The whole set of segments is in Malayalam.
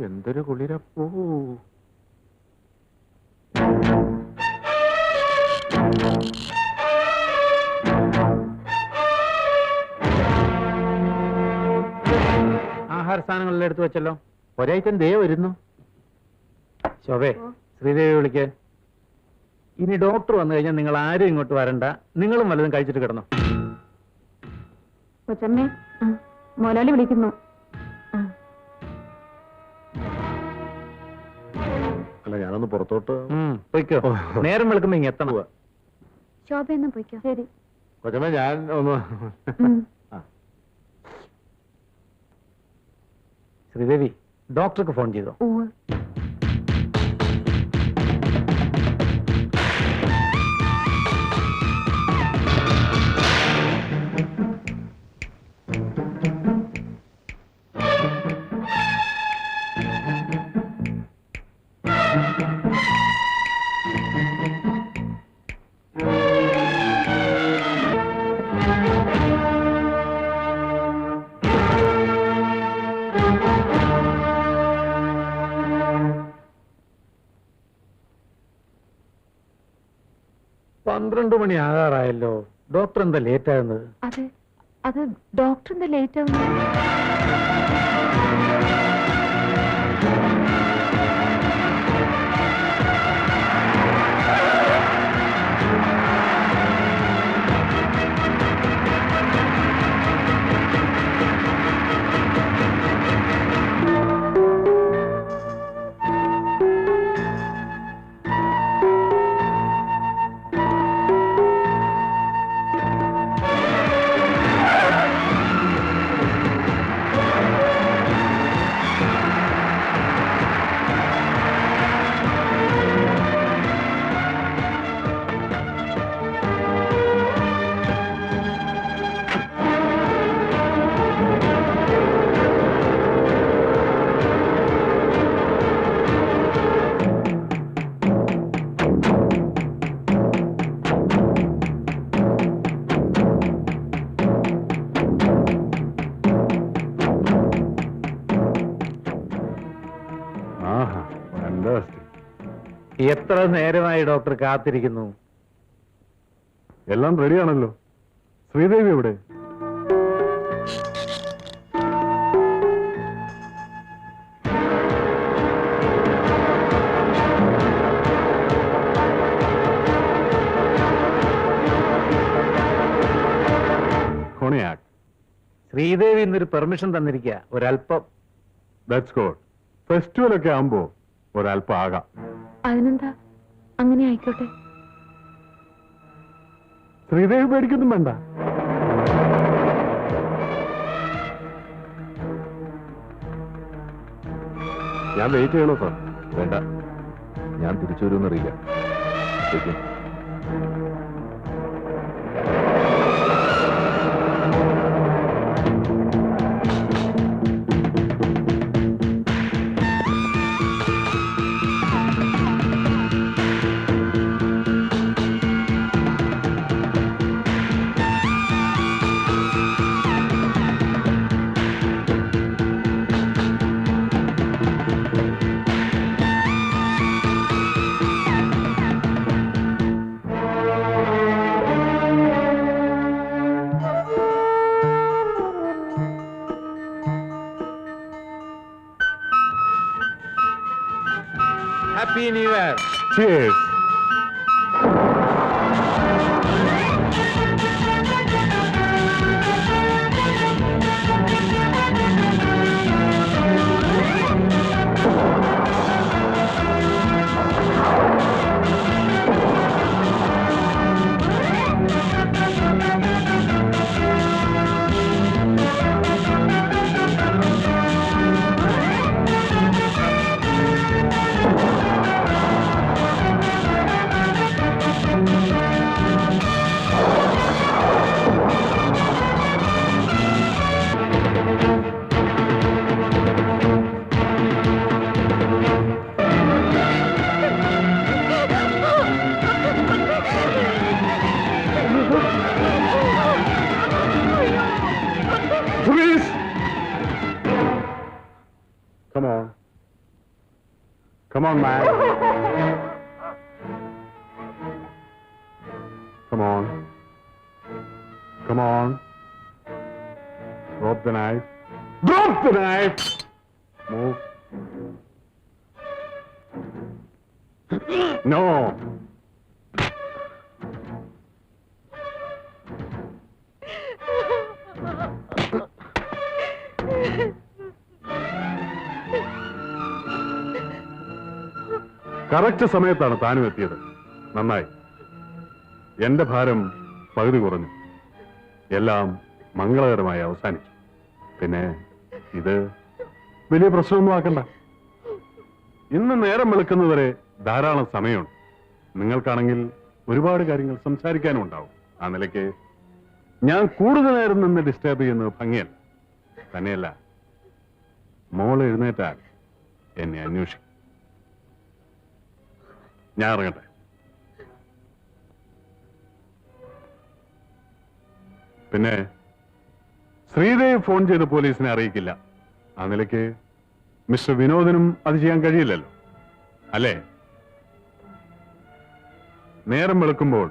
എന്തൊരു കുളിരപ്പോ. ആഹാര സാധനങ്ങളെല്ലാം എടുത്തു വെച്ചല്ലോ. ഒരാഴ്ച ദേ വരുന്നു. ശോഭേ, ശ്രീദേവി വിളിക്ക്. ഇനി ഡോക്ടർ വന്നു കഴിഞ്ഞാൽ നിങ്ങൾ ആരും ഇങ്ങോട്ട് വരണ്ട. നിങ്ങളും വല്ലതും കഴിച്ചിട്ട് കിടന്നു. കൊച്ചമ്മേ, മുതലാളി വിളിക്കുന്നു. അല്ല, ഞാനൊന്ന് പുറത്തോട്ട്. പൊയ്ക്കോ, നേരം വെളുക്കുമ്പോ ഇങ്ങ് എത്തണം. ശോഭ എന്നാ പോയിക്കോ. ശരി കൊച്ചമ്മ, ഞാൻ ഒന്ന്. ശ്രീദേവി, ഡോക്ടർക്ക് ഫോൺ ചെയ്തോ? 12 മണി ആകാറായല്ലോ. ഡോക്ടർ എന്താ ലേറ്റ് ആകുന്നത്? അത് ഡോക്ടർ എന്താ ലേറ്റ് ആവുന്നത്? എത്ര നേരമായി ഡോക്ടർ കാത്തിരിക്കുന്നു? എല്ലാം റെഡിയാണല്ലോ. ശ്രീദേവി എവിടെ? ശ്രീദേവി ഇന്നൊരു പെർമിഷൻ തന്നിരിക്കുക, ഒരല്പം. That's good. ഫെസ്റ്റിവലൊക്കെ ആകുമ്പോ ഒരല്പം ആകാം. അതിനെന്താ, അങ്ങനെ ആയിക്കോട്ടെ. ശ്രീദേവി പേടിക്കൊന്നും വേണ്ട. ഞാൻ വെയിറ്റ് ചെയ്യണോ സാർ? വേണ്ട, ഞാൻ തിരിച്ചു വരുമെന്നറിയില്ല. Happy New Year. Cheers. Come on. Come on, man. Come on. Come on. Drop the knife. Drop the knife! Move. No. Correct സമയത്താണ് താനും എത്തിയത്. നന്നായി. എന്റെ ഭാരം പകുതി കുറഞ്ഞു. എല്ലാം മംഗളകരമായി അവസാനിച്ചു. പിന്നെ ഇത് വലിയ പ്രശ്നമൊന്നും ആക്കണ്ട. ഇന്ന് നേരം വെളുക്കുന്നവരെ ധാരാളം സമയമുണ്ട്. നിങ്ങൾക്കാണെങ്കിൽ ഒരുപാട് കാര്യങ്ങൾ സംസാരിക്കാനും ഉണ്ടാവും. ആ നിലയ്ക്ക് ഞാൻ കൂടുതൽ നേരം നിന്ന് ഡിസ്റ്റർബ് ചെയ്യുന്നത് ഭംഗിയല്ല. തന്നെയല്ല, മോള് എഴുന്നേറ്റാൽ എന്നെ അന്വേഷിക്കും. ഞാൻ ഇറങ്ങട്ടെ. പിന്നെ ശ്രീദേവ് ഫോൺ ചെയ്ത് പോലീസിനെ അറിയിക്കില്ല. ആ നിലയ്ക്ക് മിസ്റ്റർ വിനോദിനും അത് ചെയ്യാൻ കഴിയില്ലല്ലോ, അല്ലേ? നേരം വെളുക്കുമ്പോൾ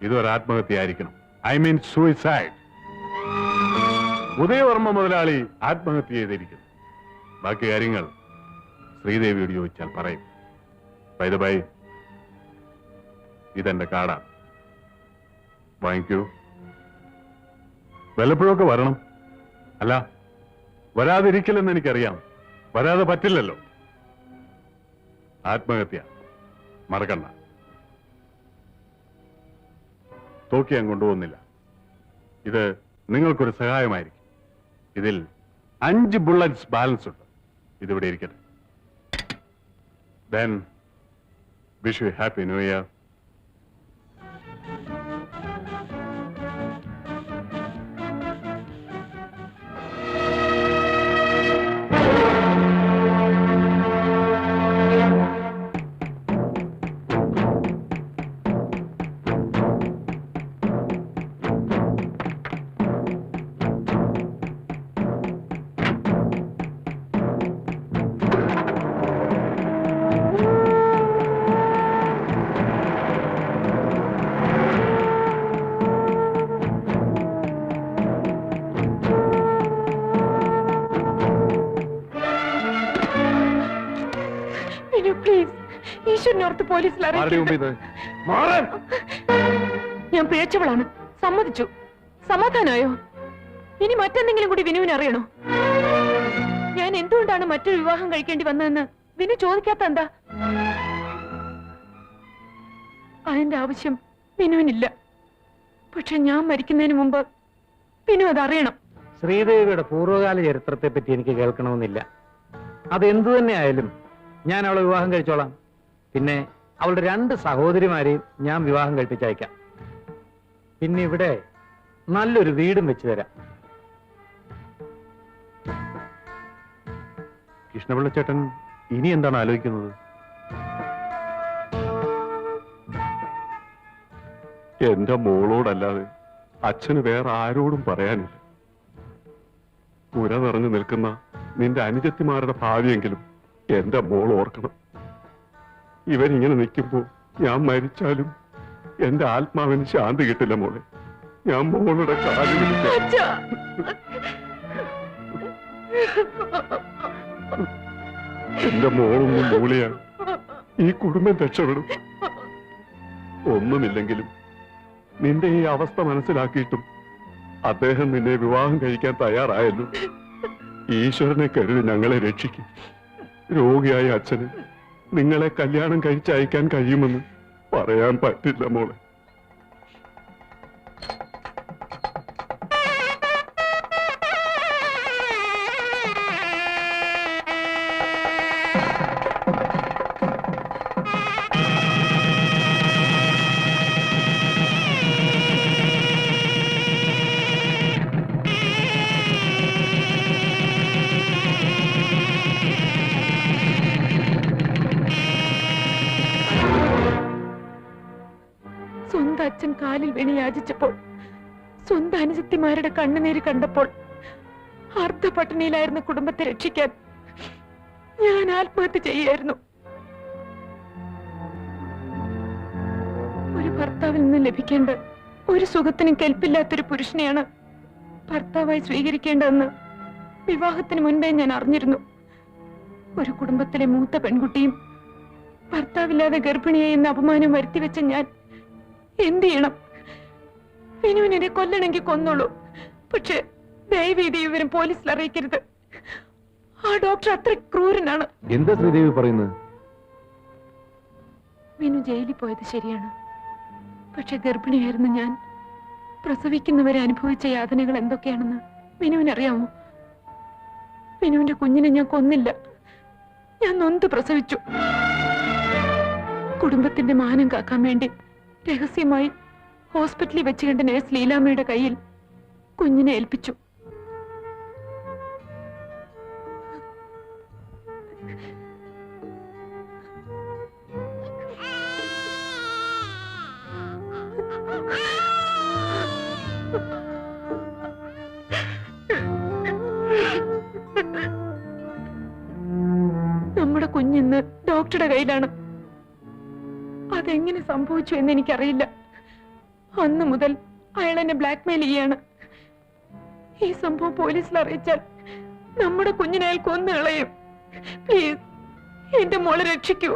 ഇതൊരു ആത്മഹത്യയായിരിക്കണം. I mean suicide. ഉദയവർമ്മ മുതലാളി ആത്മഹത്യ ചെയ്തിരിക്കുന്നു. ബാക്കി കാര്യങ്ങൾ ശ്രീദേവിയോട് ചോദിച്ചാൽ പറയും. ബൈ ദ ബൈ, ഇതെന്റെ കാർഡാണ്. വാങ്ങിക്കൂ. വല്ലപ്പോഴൊക്കെ വരണം. അല്ല, വരാതിരിക്കില്ലെന്ന് എനിക്കറിയാം. വരാതെ പറ്റില്ലല്ലോ. ആത്മഹത്യ മറക്കണ്ട. തോക്കി ഞാൻ കൊണ്ടുപോകുന്നില്ല. ഇത് നിങ്ങൾക്കൊരു സഹായമായിരിക്കും. ഇതിൽ 5 ബുള്ളറ്റ്സ് ബാലൻസ് ഉണ്ട്. ഇതിവിടെ ഇരിക്കട്ടെ. Then wish you happy new year. പോലീസിൽ ഞാൻ പേച്ചവളാണ്, സമ്മതിച്ചു. സമാധാനമായോ? ഇനി മറ്റെന്തെങ്കിലും കൂടി വിനുവിന് അറിയണോ? ഞാൻ എന്തുകൊണ്ടാണ് മറ്റൊരു വിവാഹം കഴിക്കേണ്ടി വന്നതെന്ന് വിനു ചോദിക്കാത്ത എന്താ? അതിന്റെ ആവശ്യം വിനുവിനില്ല. പക്ഷെ ഞാൻ മരിക്കുന്നതിന് മുമ്പ് വിനു അതറിയണം. ശ്രീദേവിയുടെ പൂർവ്വകാല ചരിത്രത്തെ പറ്റി എനിക്ക് കേൾക്കണമെന്നില്ല. അതെന്തു തന്നെ ആയാലും ഞാൻ അവളെ വിവാഹം കഴിച്ചോളാം. പിന്നെ അവളുടെ 2 സഹോദരിമാരെയും ഞാൻ വിവാഹം കഴിപ്പിച്ചയക്കാം. പിന്നെ ഇവിടെ നല്ലൊരു വീടും വെച്ചു തരാം. കൃഷ്ണപിള്ള ചേട്ടൻ ഇനി എന്താണ് ആലോചിക്കുന്നത്? എന്റെ മോളോടല്ലാതെ അച്ഛന് വേറെ ആരോടും പറയാനില്ല. പുര നിറഞ്ഞു നിൽക്കുന്ന നിന്റെ അനുജത്തിമാരുടെ ഭാവിയെങ്കിലും എന്റെ മോൾ ഓർക്കണം. ഇവരിങ്ങനെ നിൽക്കുമ്പോ ഞാൻ മരിച്ചാലും എന്റെ ആത്മാവിന് ശാന്തി കിട്ടില്ല മോളെ. ഞാൻ മോളുടെ കാല് പിടിക്കാം. എന്റെ മോളൊന്നും മൂളിയാണ്. ഈ കുടുംബം രക്ഷപ്പെടും. ഒന്നുമില്ലെങ്കിലും നിന്റെ ഈ അവസ്ഥ മനസ്സിലാക്കിയിട്ടും അദ്ദേഹം നിന്നെ വിവാഹം കഴിക്കാൻ തയ്യാറായല്ലോ. ഈശ്വരനെ കരുതി ഞങ്ങളെ രക്ഷിക്കും. രോഗിയായ അച്ഛന് നിങ്ങളെ കല്യാണം കഴിച്ചയക്കാൻ കഴിയുമെന്ന് പറയാൻ പറ്റില്ല മോളെ. സ്വന്തം അച്ഛൻ കാലിൽ വീണ് യാചിച്ചപ്പോൾ, സ്വന്തം അനുജത്തിമാരുടെ കണ്ണുനീര് കണ്ടപ്പോൾ, അർദ്ധപട്ടിണിയിലായിരുന്ന കുടുംബത്തെ രക്ഷിക്കാൻ ഞാൻ ആത്മഹത്യ ചെയ്യായിരുന്നു. ഭർത്താവിൽ നിന്ന് ലഭിക്കേണ്ട ഒരു സുഖത്തിനും കെൽപ്പില്ലാത്തൊരു പുരുഷനെയാണ് ഭർത്താവായി സ്വീകരിക്കേണ്ടതെന്ന് വിവാഹത്തിന് മുൻപേ ഞാൻ അറിഞ്ഞിരുന്നു. ഒരു കുടുംബത്തിലെ മൂത്ത പെൺകുട്ടിയും ഭർത്താവില്ലാതെ ഗർഭിണിയായി എന്ന അപമാനം വരുത്തിവെച്ച ഞാൻ എന്ത് ചെയ്യണം? വിനുവിനെ കൊല്ലണമെങ്കിൽ കൊന്നോളൂ, പക്ഷെ ദയവ് ഇത് വിവരം പോലീസിൽ അറിയിക്കരുത്. ആ ഡോക്ടർ അത്ര ക്രൂരനാണ്. എന്താ ശ്രീദേവി പറയുന്നത്? വിനു ജയിലിൽ പോയത് ശരിയാണ്, പക്ഷെ ഗർഭിണിയായിരുന്ന ഞാൻ പ്രസവിക്കുന്നവരെ അനുഭവിച്ച യാതനകൾ എന്തൊക്കെയാണെന്ന് വിനുവിനറിയാമോ? വിനുവിന്റെ കുഞ്ഞിനെ ഞാൻ കൊന്നില്ല, ഞാൻ നൊന്ത് പ്രസവിച്ചു. കുടുംബത്തിന്റെ മാനം കാക്കാൻ വേണ്ടി രഹസ്യമായി ഹോസ്പിറ്റലിൽ വെച്ച് കണ്ട നേഴ്സ് ലീലാമ്മയുടെ കയ്യിൽ കുഞ്ഞിനെ ഏൽപ്പിച്ചു. നമ്മുടെ കുഞ്ഞിന്ന് ഡോക്ടറുടെ കയ്യിലാണ്. അതെങ്ങനെ സംഭവിച്ചു എന്ന് എനിക്കറിയില്ല. അന്ന് മുതൽ അയാൾ എന്നെ ബ്ലാക്ക്മെയിൽ ചെയ്യാണ്. ഈ സംഭവം പോലീസിൽ അറിയിച്ചാൽ നമ്മുടെ കുഞ്ഞിനെ അയാൾ കൊന്നു കളയും. പ്ലീസ്, എന്റെ മോളെ രക്ഷിക്കൂ.